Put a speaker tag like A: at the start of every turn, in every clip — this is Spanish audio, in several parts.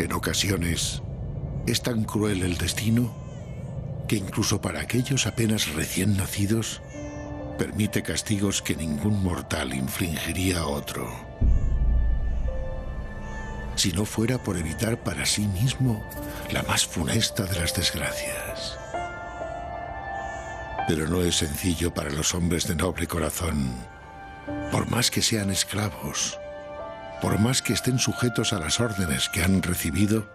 A: En ocasiones, es tan cruel el destino que incluso para aquellos apenas recién nacidos, permite castigos que ningún mortal infligiría a otro, si no fuera por evitar para sí mismo la más funesta de las desgracias. Pero no es sencillo para los hombres de noble corazón, por más que sean esclavos, por más que estén sujetos a las órdenes que han recibido,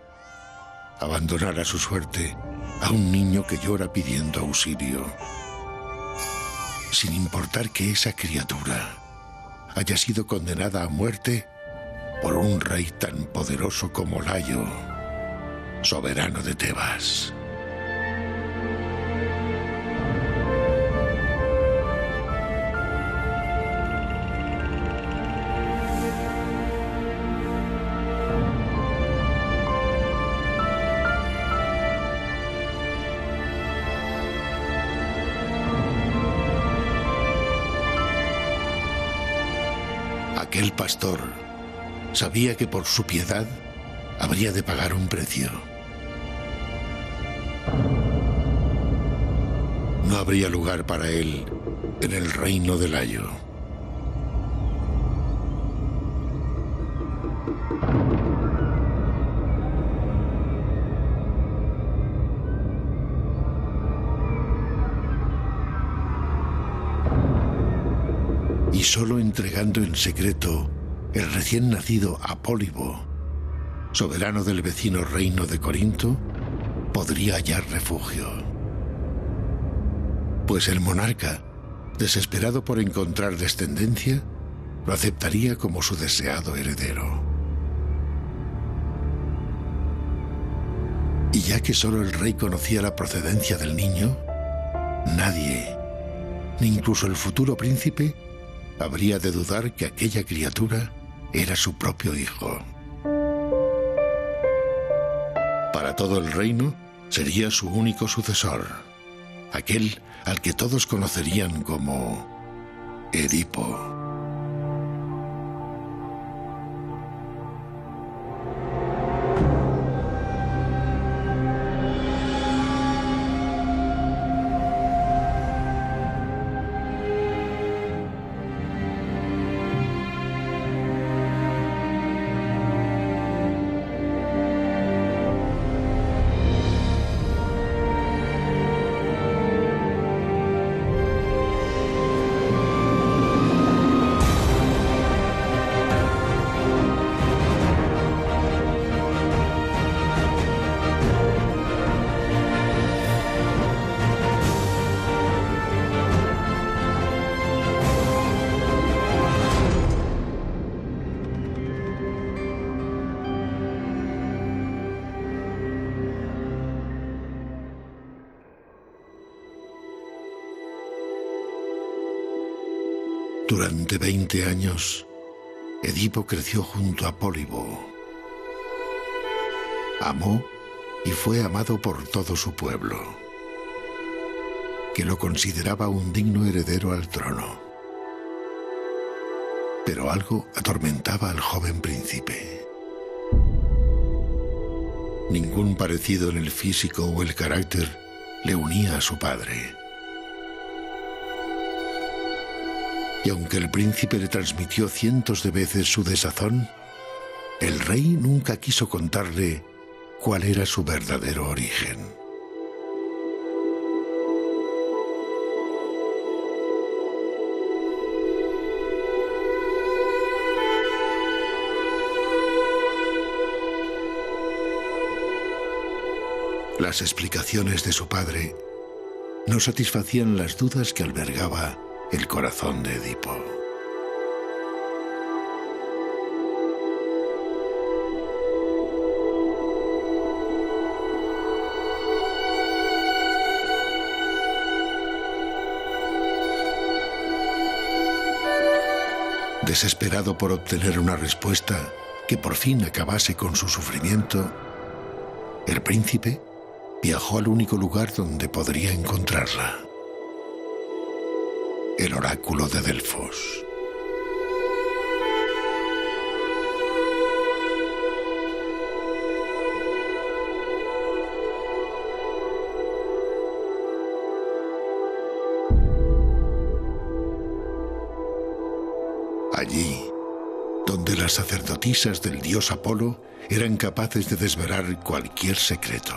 A: abandonar a su suerte a un niño que llora pidiendo auxilio, sin importar que esa criatura haya sido condenada a muerte por un rey tan poderoso como Layo, soberano de Tebas. Aquel pastor sabía que por su piedad habría de pagar un precio. No habría lugar para él en el reino de Layo. Y solo entregando en secreto el recién nacido a Pólibo, soberano del vecino reino de Corinto, podría hallar refugio. Pues el monarca, desesperado por encontrar descendencia, lo aceptaría como su deseado heredero. Y ya que solo el rey conocía la procedencia del niño, nadie, ni incluso el futuro príncipe, habría de dudar que aquella criatura era su propio hijo. Para todo el reino sería su único sucesor, aquel al que todos conocerían como Edipo. Durante 20 años, Edipo creció junto a Pólibo. Amó y fue amado por todo su pueblo, que lo consideraba un digno heredero al trono. Pero algo atormentaba al joven príncipe. Ningún parecido en el físico o el carácter le unía a su padre. Y aunque el príncipe le transmitió cientos de veces su desazón, el rey nunca quiso contarle cuál era su verdadero origen. Las explicaciones de su padre no satisfacían las dudas que albergaba el corazón de Edipo. Desesperado por obtener una respuesta que por fin acabase con su sufrimiento, el príncipe viajó al único lugar donde podría encontrarla: el oráculo de Delfos. Allí, donde las sacerdotisas del dios Apolo eran capaces de desvelar cualquier secreto.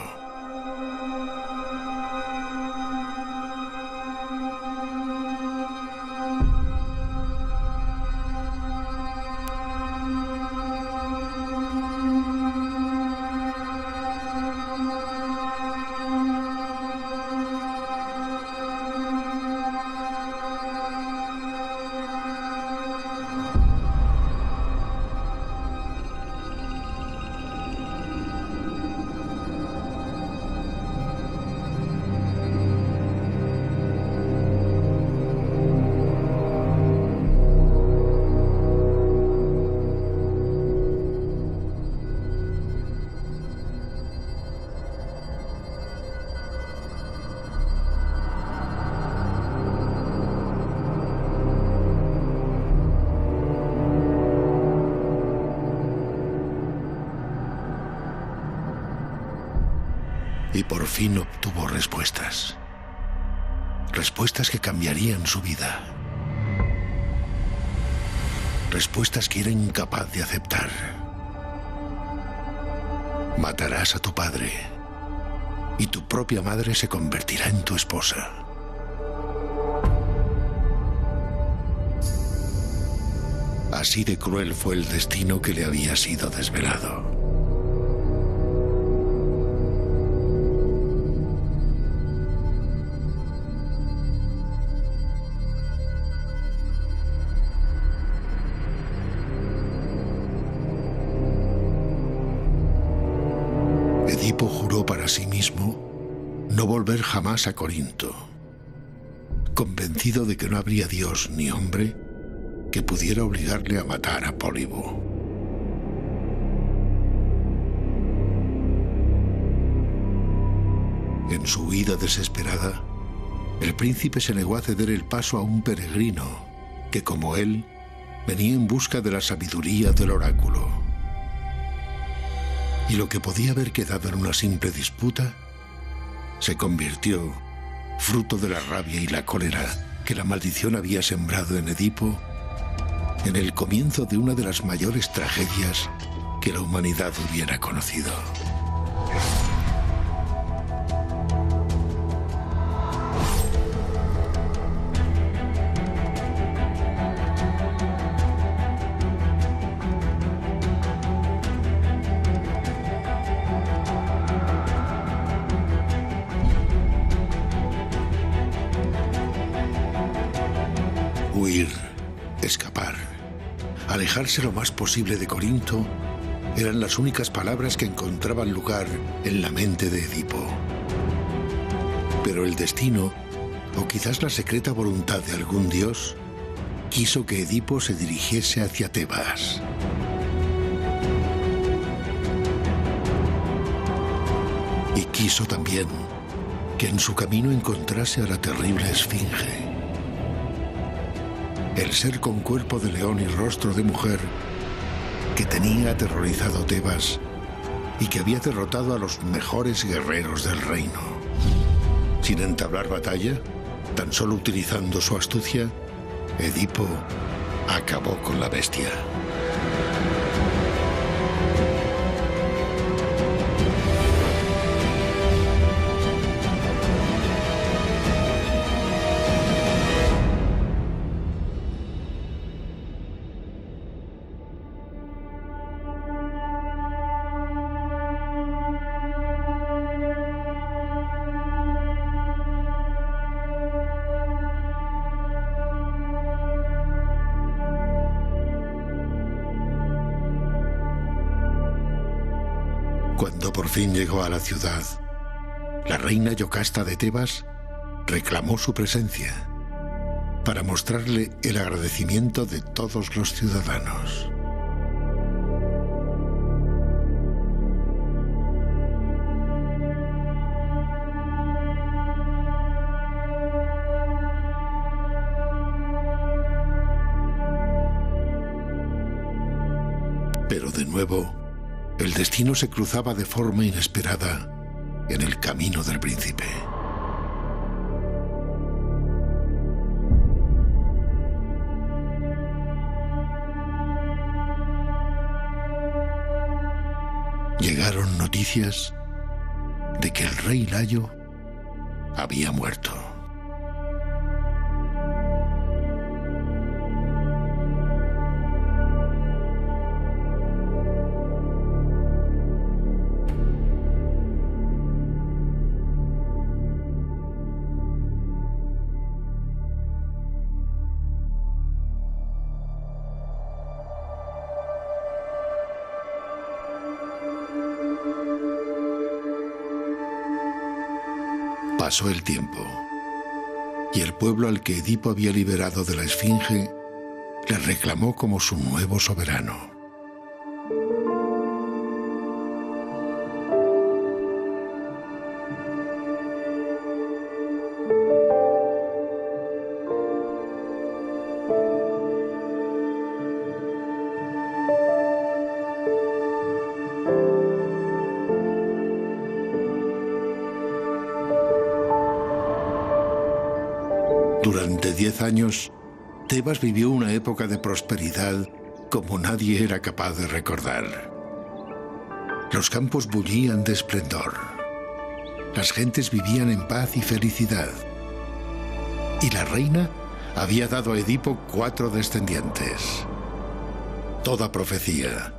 A: Y por fin obtuvo respuestas. Respuestas que cambiarían su vida. Respuestas que era incapaz de aceptar. Matarás a tu padre y tu propia madre se convertirá en tu esposa. Así de cruel fue el destino que le había sido desvelado. Edipo juró para sí mismo no volver jamás a Corinto, convencido de que no habría dios ni hombre que pudiera obligarle a matar a Pólibo. En su huida desesperada, el príncipe se negó a ceder el paso a un peregrino que, como él, venía en busca de la sabiduría del oráculo. Y lo que podía haber quedado en una simple disputa se convirtió, fruto de la rabia y la cólera que la maldición había sembrado en Edipo, en el comienzo de una de las mayores tragedias que la humanidad hubiera conocido. Huir, escapar, alejarse lo más posible de Corinto eran las únicas palabras que encontraban lugar en la mente de Edipo. Pero el destino, o quizás la secreta voluntad de algún dios, quiso que Edipo se dirigiese hacia Tebas. Y quiso también que en su camino encontrase a la terrible Esfinge, el ser con cuerpo de león y rostro de mujer que tenía aterrorizado Tebas y que había derrotado a los mejores guerreros del reino. Sin entablar batalla, tan solo utilizando su astucia, Edipo acabó con la bestia. Cuando por fin llegó a la ciudad, la reina Yocasta de Tebas reclamó su presencia para mostrarle el agradecimiento de todos los ciudadanos. Pero de nuevo, el destino se cruzaba de forma inesperada en el camino del príncipe. llegaron noticias de que el rey Layo había muerto. Pasó el tiempo, y el pueblo al que Edipo había liberado de la Esfinge le reclamó como su nuevo soberano. Durante 10 años, Tebas vivió una época de prosperidad como nadie era capaz de recordar. Los campos bullían de esplendor. Las gentes vivían en paz y felicidad. Y la reina había dado a Edipo 4 descendientes. Toda profecía,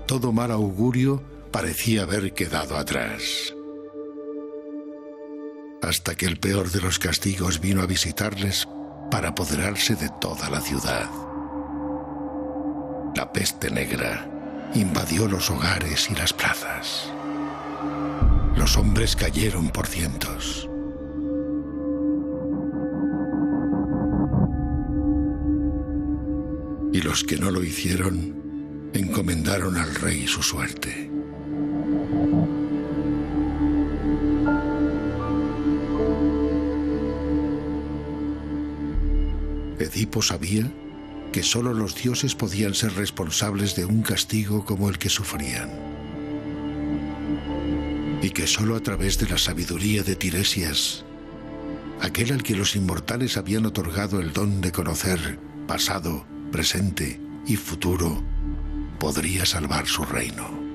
A: todo mal augurio parecía haber quedado atrás. Hasta que el peor de los castigos vino a visitarles para apoderarse de toda la ciudad. La peste negra invadió los hogares y las plazas. Los hombres cayeron por cientos. Y los que no lo hicieron encomendaron al rey su suerte. Edipo sabía que solo los dioses podían ser responsables de un castigo como el que sufrían. Y que solo a través de la sabiduría de Tiresias, aquel al que los inmortales habían otorgado el don de conocer pasado, presente y futuro, podría salvar su reino.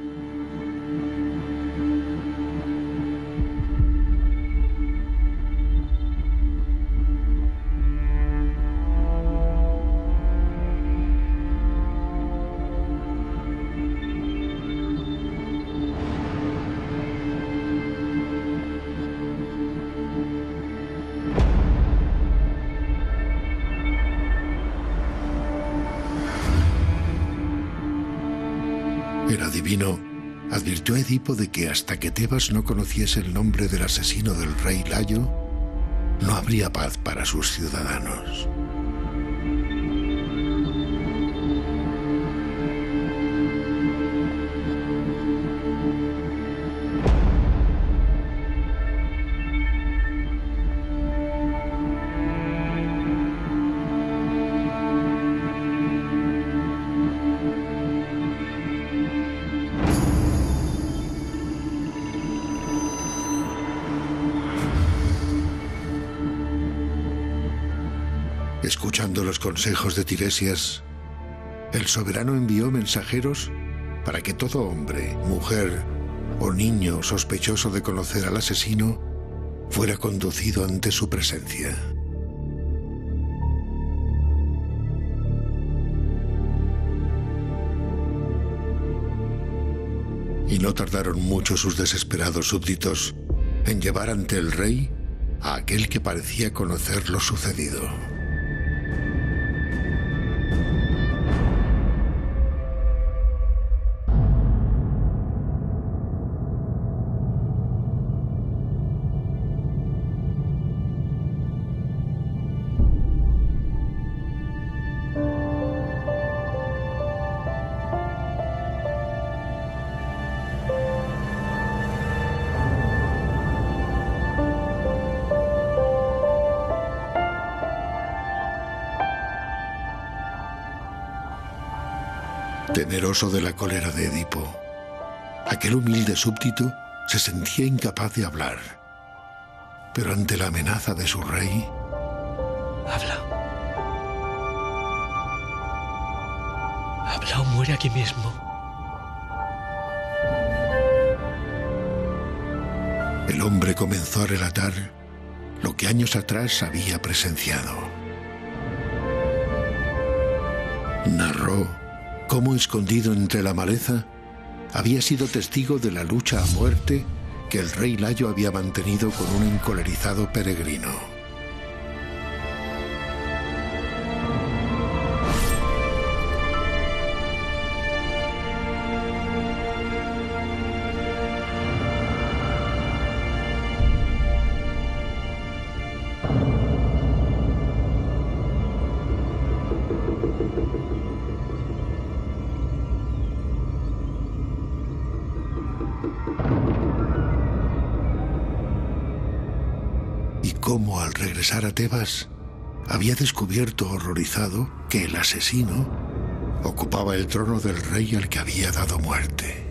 A: El adivino advirtió a Edipo de que hasta que Tebas no conociese el nombre del asesino del rey Layo, no habría paz para sus ciudadanos. Escuchando los consejos de Tiresias, el soberano envió mensajeros para que todo hombre, mujer o niño sospechoso de conocer al asesino fuera conducido ante su presencia. Y no tardaron mucho sus desesperados súbditos en llevar ante el rey a aquel que parecía conocer lo sucedido. Temeroso de la cólera de Edipo, aquel humilde súbdito se sentía incapaz de hablar. Pero ante la amenaza de su rey...
B: Habla. Habla o muere aquí mismo.
A: el hombre comenzó a relatar lo que años atrás había presenciado. Narró cómo, escondido entre la maleza, había sido testigo de la lucha a muerte que el rey Layo había mantenido con un encolerizado peregrino. Cómo al regresar a Tebas había descubierto horrorizado que el asesino ocupaba el trono del rey al que había dado muerte.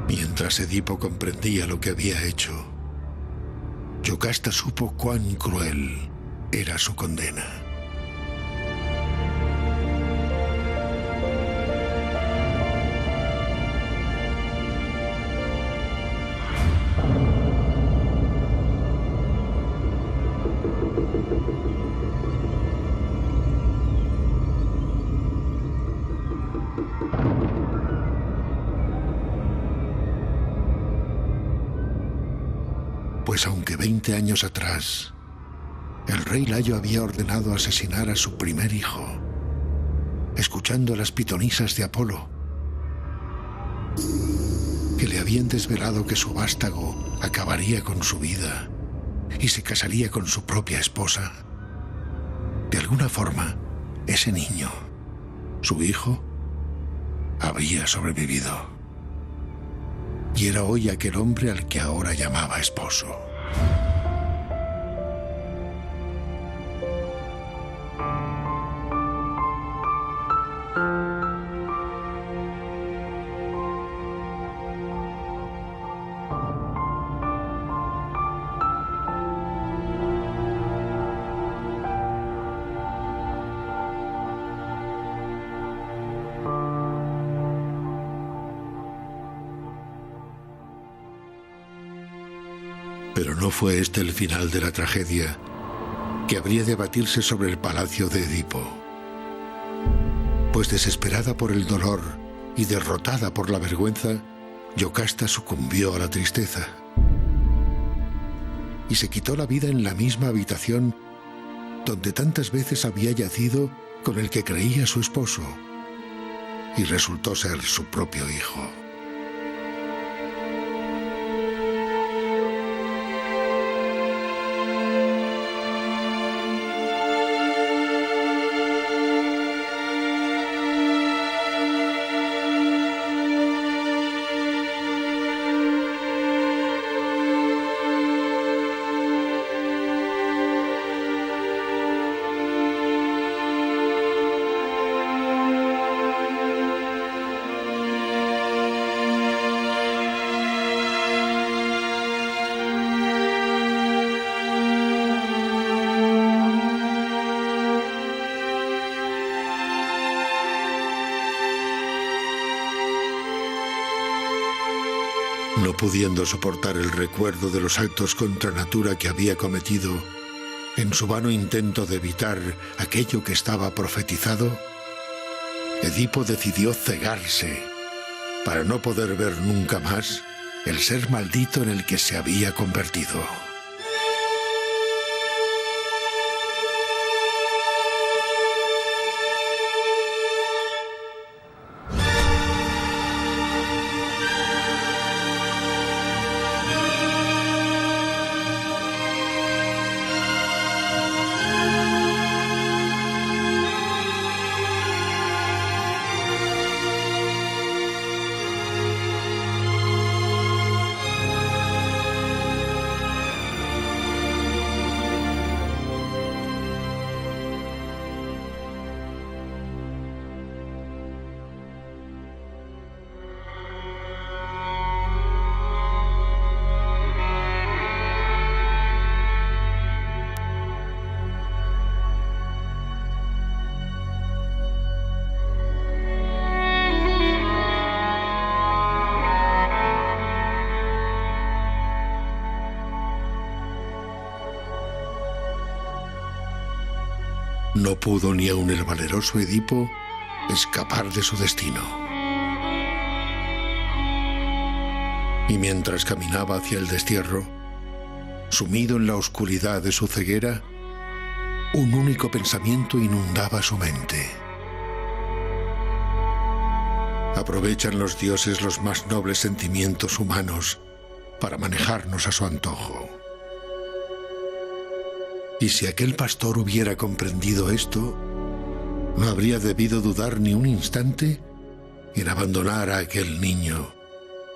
A: Mientras Edipo comprendía lo que había hecho, Yocasta supo cuán cruel era su condena. Pues aunque 20 años atrás el rey Layo había ordenado asesinar a su primer hijo, escuchando las pitonisas de Apolo, que le habían desvelado que su vástago acabaría con su vida y se casaría con su propia esposa, de alguna forma, ese niño, su hijo, había sobrevivido. Y era hoy aquel hombre al que ahora llamaba esposo. Pero no fue este el final de la tragedia que habría de abatirse sobre el palacio de Edipo. Pues desesperada por el dolor y derrotada por la vergüenza, Yocasta sucumbió a la tristeza y se quitó la vida en la misma habitación donde tantas veces había yacido con el que creía su esposo, y resultó ser su propio hijo. No pudiendo soportar el recuerdo de los actos contra natura que había cometido, en su vano intento de evitar aquello que estaba profetizado, Edipo decidió cegarse para no poder ver nunca más el ser maldito en el que se había convertido. No pudo ni aun el valeroso Edipo escapar de su destino. Y mientras caminaba hacia el destierro, sumido en la oscuridad de su ceguera, un único pensamiento inundaba su mente. Aprovechan los dioses los más nobles sentimientos humanos para manejarnos a su antojo. Y si aquel pastor hubiera comprendido esto, no habría debido dudar ni un instante en abandonar a aquel niño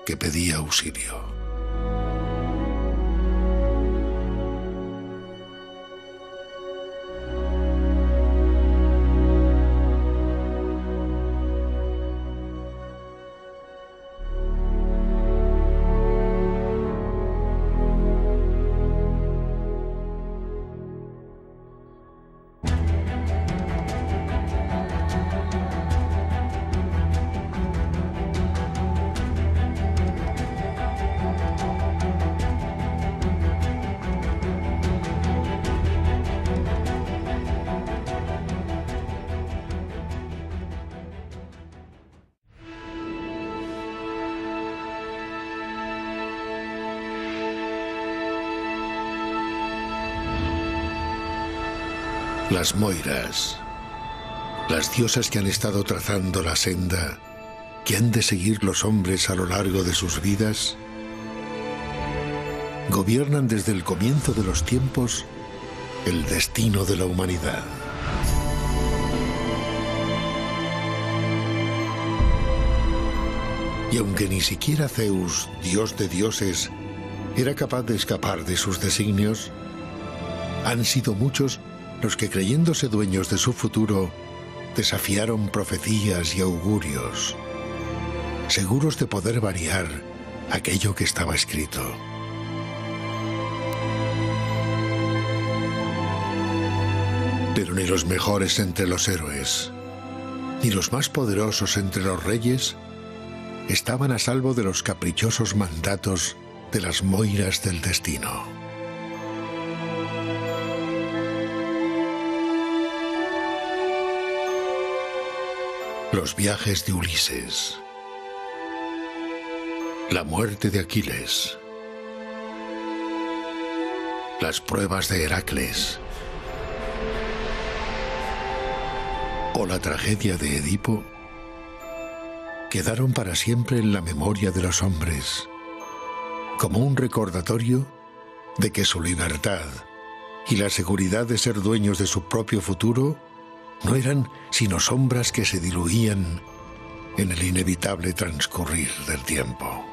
A: que pedía auxilio. Las Moiras, las diosas que han estado trazando la senda que han de seguir los hombres a lo largo de sus vidas, gobiernan desde el comienzo de los tiempos el destino de la humanidad. Y aunque ni siquiera Zeus, dios de dioses, era capaz de escapar de sus designios, han sido muchos los que, creyéndose dueños de su futuro, desafiaron profecías y augurios, seguros de poder variar aquello que estaba escrito. Pero ni los mejores entre los héroes, ni los más poderosos entre los reyes, estaban a salvo de los caprichosos mandatos de las Moiras del destino. Los viajes de Ulises, la muerte de Aquiles, las pruebas de Heracles o la tragedia de Edipo quedaron para siempre en la memoria de los hombres, como un recordatorio de que su libertad y la seguridad de ser dueños de su propio futuro no eran sino sombras que se diluían en el inevitable transcurrir del tiempo.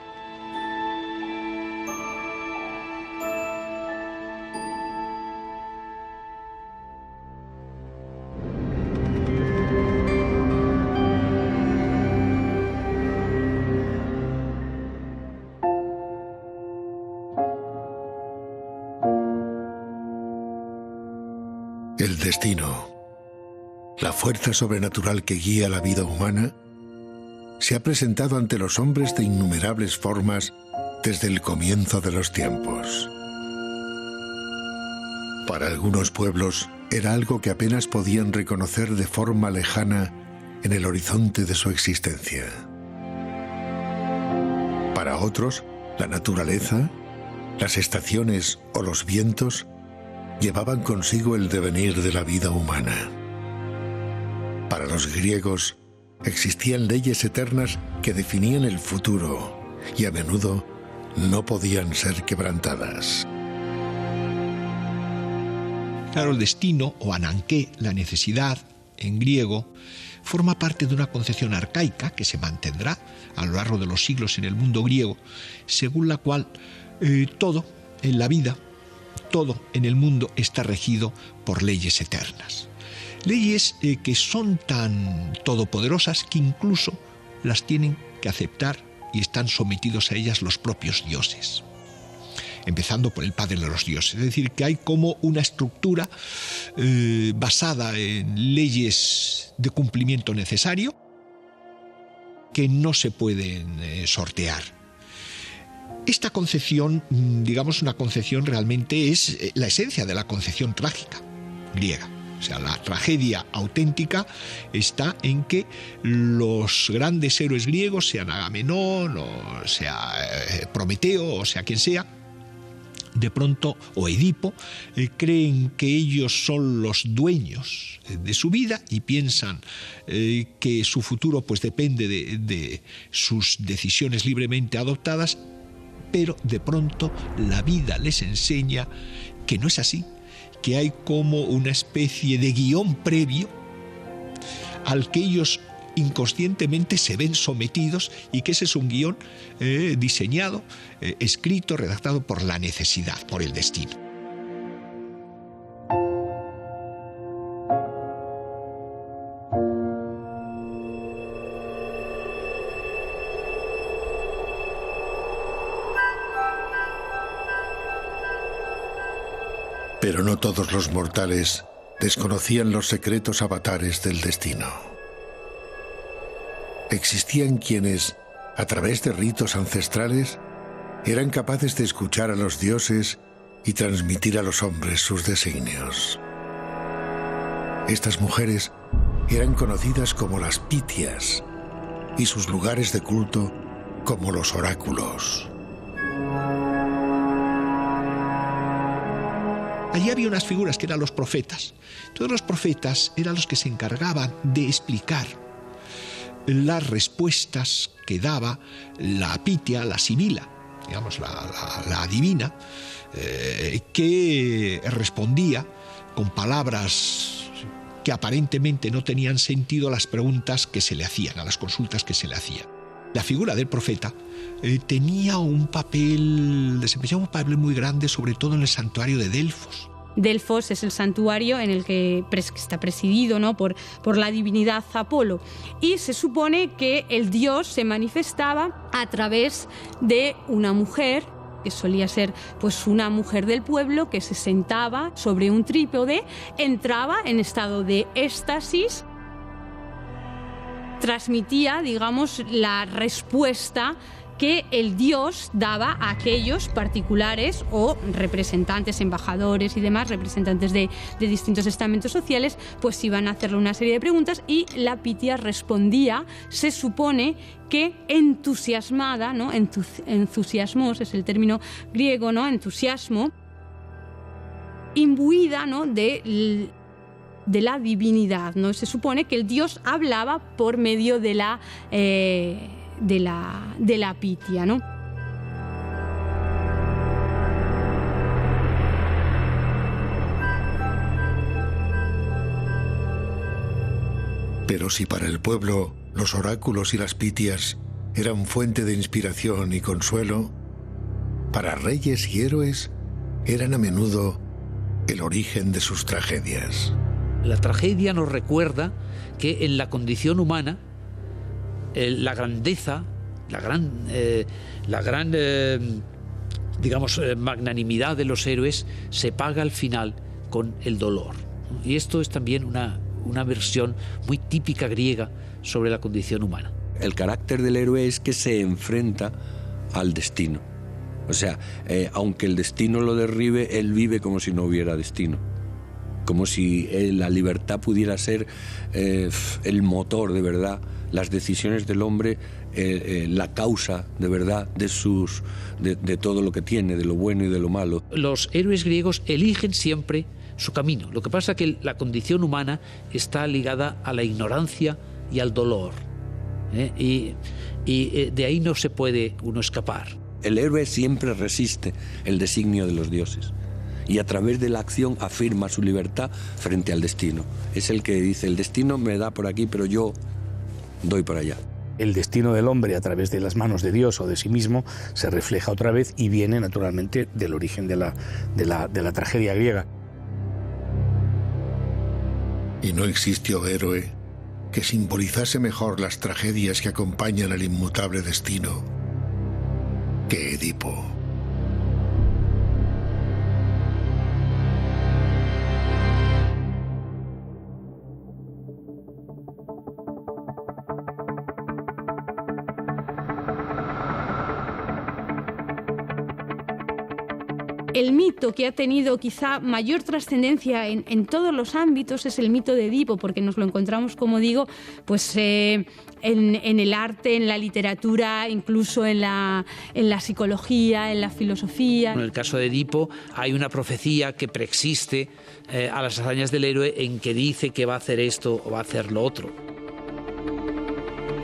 A: El destino, la fuerza sobrenatural que guía la vida humana, se ha presentado ante los hombres de innumerables formas desde el comienzo de los tiempos. Para algunos pueblos era algo que apenas podían reconocer de forma lejana en el horizonte de su existencia. Para otros, la naturaleza, las estaciones o los vientos llevaban consigo el devenir de la vida humana. Para los griegos existían leyes eternas que definían el futuro y a menudo no podían ser quebrantadas.
C: Claro, el destino, o ananké, la necesidad, en griego, forma parte de una concepción arcaica que se mantendrá a lo largo de los siglos en el mundo griego, según la cual todo en la vida, todo en el mundo está regido por leyes eternas. Leyes que son tan todopoderosas que incluso las tienen que aceptar y están sometidos a ellas los propios dioses. Empezando por el padre de los dioses. Es decir, que hay como una estructura basada en leyes de cumplimiento necesario que no se pueden sortear. Esta concepción, digamos, una concepción realmente es la esencia de la concepción trágica griega. O sea, la tragedia auténtica está en que los grandes héroes griegos, sean Agamenón, o sea Prometeo, o sea quien sea, de pronto, o Edipo, creen que ellos son los dueños de su vida y piensan que su futuro pues depende de sus decisiones libremente adoptadas, pero de pronto la vida les enseña que no es así, que hay como una especie de guión previo al que ellos inconscientemente se ven sometidos, y que ese es un guión diseñado, escrito, redactado por la necesidad, por el destino.
A: Pero no todos los mortales desconocían los secretos avatares del destino. Existían quienes, a través de ritos ancestrales, eran capaces de escuchar a los dioses y transmitir a los hombres sus designios. Estas mujeres eran conocidas como las Pitias y sus lugares de culto como los oráculos.
C: Allí había unas figuras que eran los profetas. Todos los profetas eran los que se encargaban de explicar las respuestas que daba la Pitia, la Sibila, digamos la divina, que respondía con palabras que aparentemente no tenían sentido a las preguntas que se le hacían, a las consultas que se le hacían. La figura del profeta desempeñaba un papel muy grande, sobre todo en el santuario de Delfos.
D: Delfos es el santuario en el que está presidido, ¿no?, por la divinidad Apolo, y se supone que el dios se manifestaba a través de una mujer, que solía ser pues una mujer del pueblo, que se sentaba sobre un trípode, entraba en estado de éxtasis, transmitía, digamos, la respuesta que el dios daba a aquellos particulares o representantes, embajadores y demás, representantes de distintos estamentos sociales, pues iban a hacerle una serie de preguntas y la Pitia respondía, se supone que entusiasmada, ¿no?, entusiasmos es el término griego, ¿no?, entusiasmo, imbuida, ¿no?, de la divinidad, ¿no? Se supone que el dios hablaba por medio de la Pitia, ¿no?
A: Pero si para el pueblo los oráculos y las Pitias eran fuente de inspiración y consuelo, para reyes y héroes eran a menudo el origen de sus tragedias.
B: La tragedia nos recuerda que en la condición humana la grandeza, la gran magnanimidad de los héroes se paga al final con el dolor. Y esto es también una versión muy típica griega sobre la condición humana.
E: El carácter del héroe es que se enfrenta al destino. O sea, aunque el destino lo derribe, él vive como si no hubiera destino. Como si la libertad pudiera ser el motor de verdad, las decisiones del hombre, la causa de verdad de todo lo que tiene, de lo bueno y de lo malo.
B: Los héroes griegos eligen siempre su camino. Lo que pasa es que la condición humana está ligada a la ignorancia y al dolor. Y de ahí no se puede uno escapar.
E: El héroe siempre resiste el designio de los dioses y a través de la acción afirma su libertad frente al destino. Es el que dice, el destino me da por aquí, pero yo doy por allá.
F: El destino del hombre a través de las manos de Dios o de sí mismo se refleja otra vez y viene naturalmente del origen de la tragedia griega.
A: Y no existió héroe que simbolizase mejor las tragedias que acompañan al inmutable destino que Edipo.
D: el mito que ha tenido quizá mayor trascendencia en todos los ámbitos es el mito de Edipo, porque nos lo encontramos, como digo, pues en el arte, en la literatura, incluso en la psicología, en la filosofía.
B: En el caso de Edipo hay una profecía que preexiste a las hazañas del héroe, en que dice que va a hacer esto o va a hacer lo otro.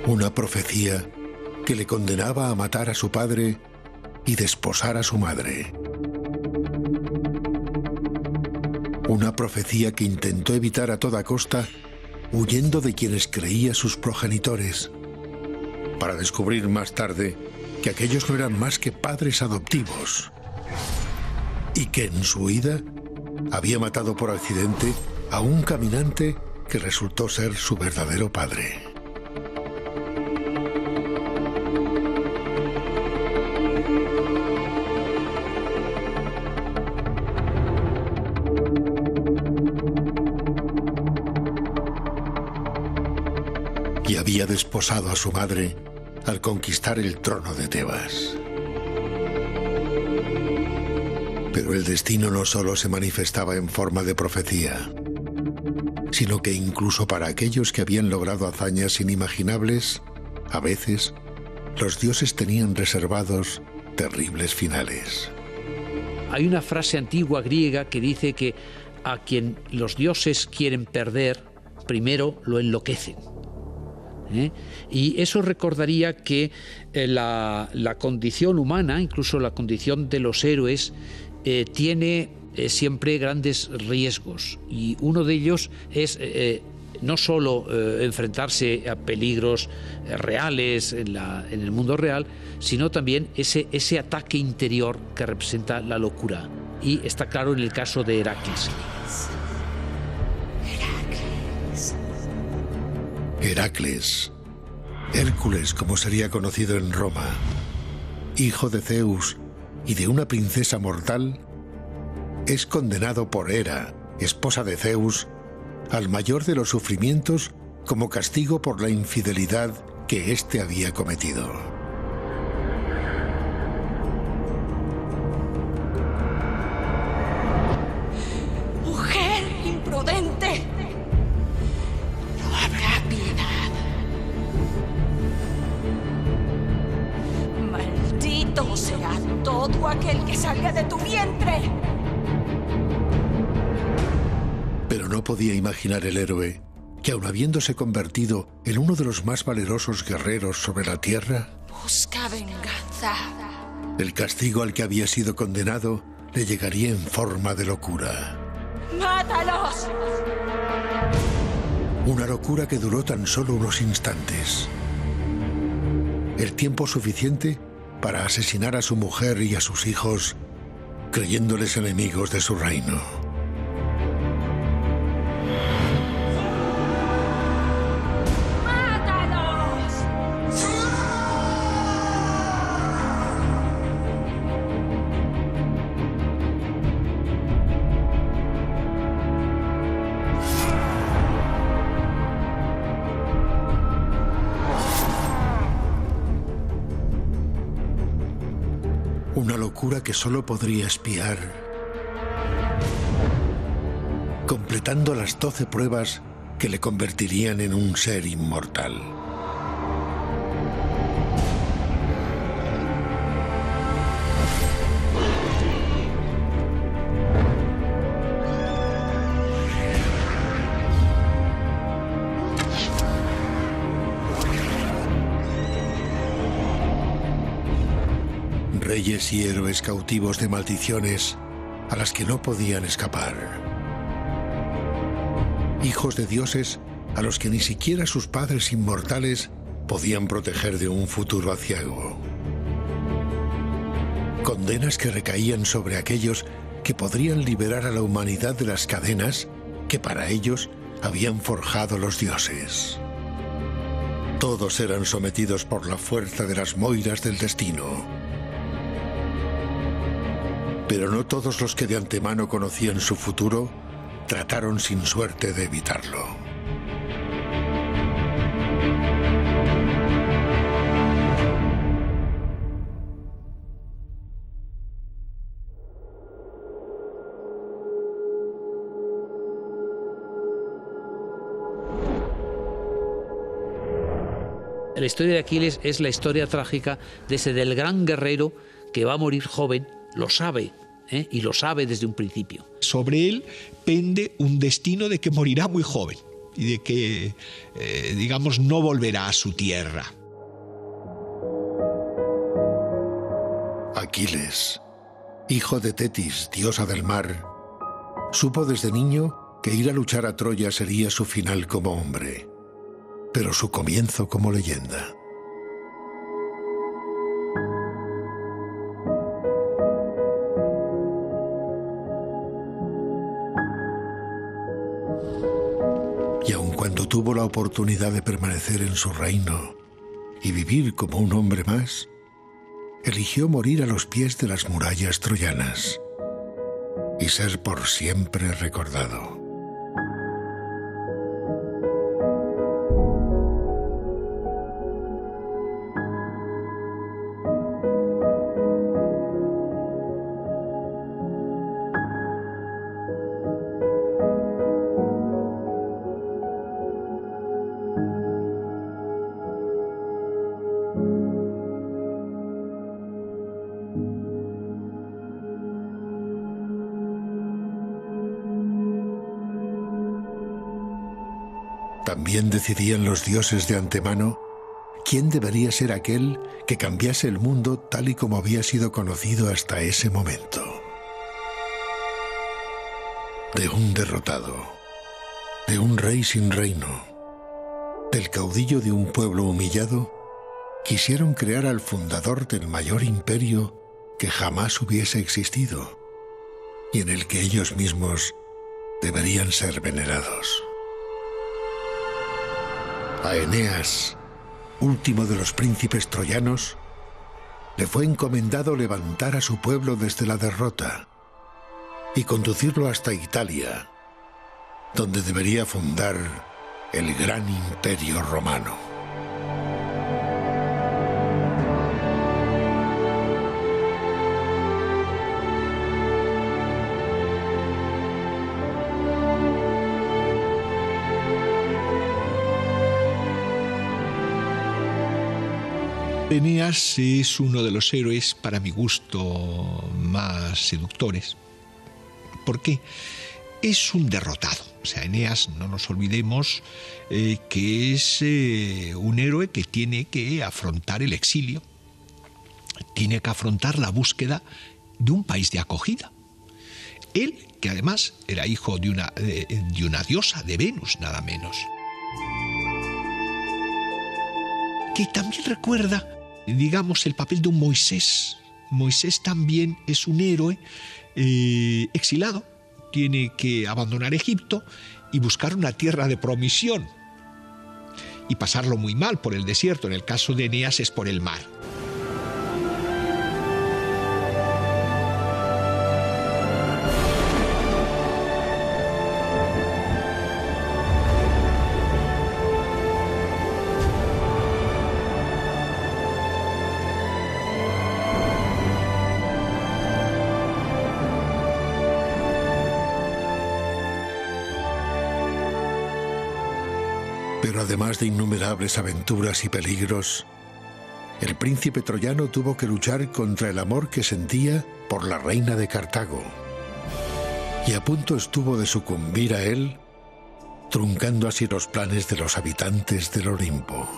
A: Una profecía que le condenaba a matar a su padre y desposar a su madre. Una profecía que intentó evitar a toda costa, huyendo de quienes creía sus progenitores, para descubrir más tarde que aquellos no eran más que padres adoptivos, y que en su huida había matado por accidente a un caminante que resultó ser su verdadero padre. Y había desposado a su madre al conquistar el trono de Tebas. Pero el destino no solo se manifestaba en forma de profecía, sino que incluso para aquellos que habían logrado hazañas inimaginables, a veces los dioses tenían reservados terribles finales.
B: Hay una frase antigua griega que dice que a quien los dioses quieren perder, primero lo enloquecen. Y eso recordaría que la condición humana, incluso la condición de los héroes, tiene siempre grandes riesgos, y uno de ellos es no solo enfrentarse a peligros reales en el mundo real, sino también ese ataque interior que representa la locura, y está claro en el caso de Heracles.
A: Heracles, Hércules como sería conocido en Roma, hijo de Zeus y de una princesa mortal, es condenado por Hera, esposa de Zeus, al mayor de los sufrimientos como castigo por la infidelidad que éste había cometido.
G: ¡Mujer imprudente! No habrá piedad. Maldito será todo aquel que salga de tu vientre.
A: Pero no podía imaginar el héroe que, aun habiéndose convertido en uno de los más valerosos guerreros sobre la tierra,
G: Busca venganza.
A: el castigo al que había sido condenado le llegaría en forma de locura.
G: ¡Mátalos!
A: Una locura que duró tan solo unos instantes. El tiempo suficiente para asesinar a su mujer y a sus hijos, creyéndoles enemigos de su reino. Una locura que solo podría espiar, completando las 12 pruebas que le convertirían en un ser inmortal. Reyes y héroes cautivos de maldiciones a las que no podían escapar. Hijos de dioses a los que ni siquiera sus padres inmortales podían proteger de un futuro aciago. Condenas que recaían sobre aquellos que podrían liberar a la humanidad de las cadenas que para ellos habían forjado los dioses. Todos eran sometidos por la fuerza de las moiras del destino. Pero no todos los que de antemano conocían su futuro trataron sin suerte de evitarlo.
B: La historia de Aquiles es la historia trágica del gran guerrero que va a morir joven, lo sabe, y lo sabe desde un principio.
C: Sobre él pende un destino de que morirá muy joven y de que, digamos, no volverá a su tierra.
A: Aquiles, hijo de Tetis, diosa del mar, supo desde niño que ir a luchar a Troya sería su final como hombre, pero su comienzo como leyenda. Y aun cuando tuvo la oportunidad de permanecer en su reino y vivir como un hombre más, eligió morir a los pies de las murallas troyanas y ser por siempre recordado. También decidían los dioses de antemano quién debería ser aquel que cambiase el mundo tal y como había sido conocido hasta ese momento. De un derrotado, de un rey sin reino, del caudillo de un pueblo humillado, quisieron crear al fundador del mayor imperio que jamás hubiese existido y en el que ellos mismos deberían ser venerados. A Eneas, último de los príncipes troyanos, le fue encomendado levantar a su pueblo desde la derrota y conducirlo hasta Italia, donde debería fundar el gran imperio romano.
C: Eneas es uno de los héroes, para mi gusto, más seductores. ¿Por qué? Es un derrotado. O sea, Eneas, no nos olvidemos que es un héroe que tiene que afrontar el exilio, tiene que afrontar la búsqueda de un país de acogida. Él, que además era hijo de una diosa, de Venus, nada menos. Que también recuerda, digamos, el papel de un Moisés. Moisés también es un héroe exilado. Tiene que abandonar Egipto y buscar una tierra de promisión. Y pasarlo muy mal por el desierto. En el caso de Eneas es por el mar.
A: Pero además de innumerables aventuras y peligros, el príncipe troyano tuvo que luchar contra el amor que sentía por la reina de Cartago. Y a punto estuvo de sucumbir a él, truncando así los planes de los habitantes del Olimpo.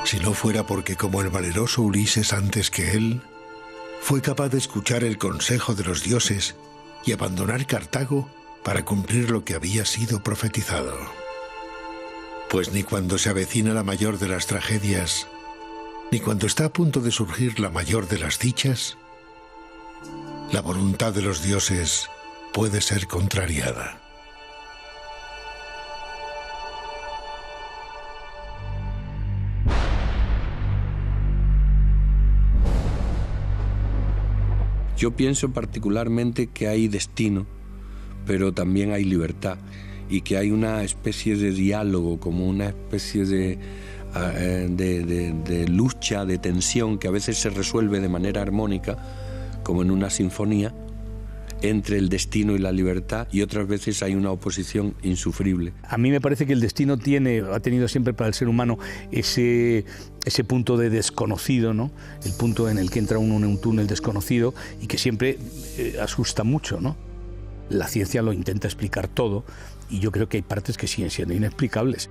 A: Si no fuera porque, como el valeroso Ulises antes que él, fue capaz de escuchar el consejo de los dioses y abandonar Cartago para cumplir lo que había sido profetizado. Pues ni cuando se avecina la mayor de las tragedias, ni cuando está a punto de surgir la mayor de las dichas, la voluntad de los dioses puede ser contrariada.
E: Yo pienso particularmente que hay destino pero también hay libertad, y que hay una especie de diálogo, como una especie de lucha, de tensión, que a veces se resuelve de manera armónica, como en una sinfonía, entre el destino y la libertad, y otras veces hay una oposición insufrible.
F: A mí me parece que el destino ha tenido siempre para el ser humano ese punto de desconocido, ¿no? El punto en el que entra uno en un túnel desconocido y que siempre asusta mucho, ¿no? La ciencia lo intenta explicar todo y yo creo que hay partes que siguen siendo inexplicables.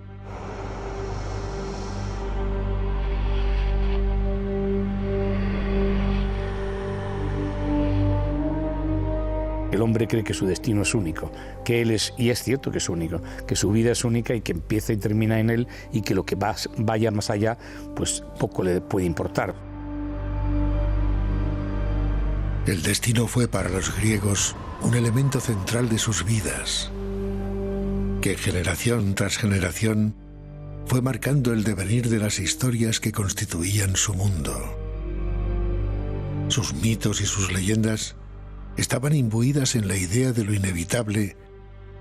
F: El hombre cree que su destino es único, que él es, y es cierto que es único, que su vida es única y que empieza y termina en él y que lo que vaya más allá, pues poco le puede importar.
A: El destino fue para los griegos un elemento central de sus vidas, que generación tras generación fue marcando el devenir de las historias que constituían su mundo. Sus mitos y sus leyendas estaban imbuidas en la idea de lo inevitable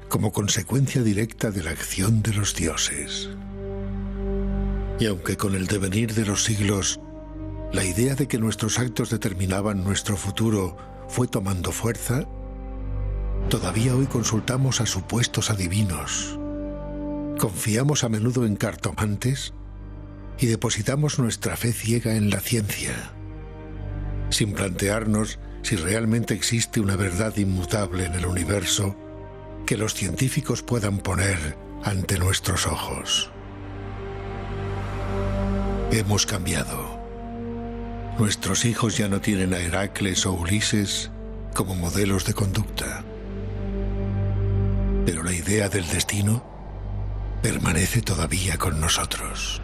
A: como consecuencia directa de la acción de los dioses. Y aunque con el devenir de los siglos, la idea de que nuestros actos determinaban nuestro futuro fue tomando fuerza, todavía hoy consultamos a supuestos adivinos, confiamos a menudo en cartomantes y depositamos nuestra fe ciega en la ciencia, sin plantearnos si realmente existe una verdad inmutable en el universo que los científicos puedan poner ante nuestros ojos. Hemos cambiado. Nuestros hijos ya no tienen a Heracles o Ulises como modelos de conducta. Pero la idea del destino permanece todavía con nosotros.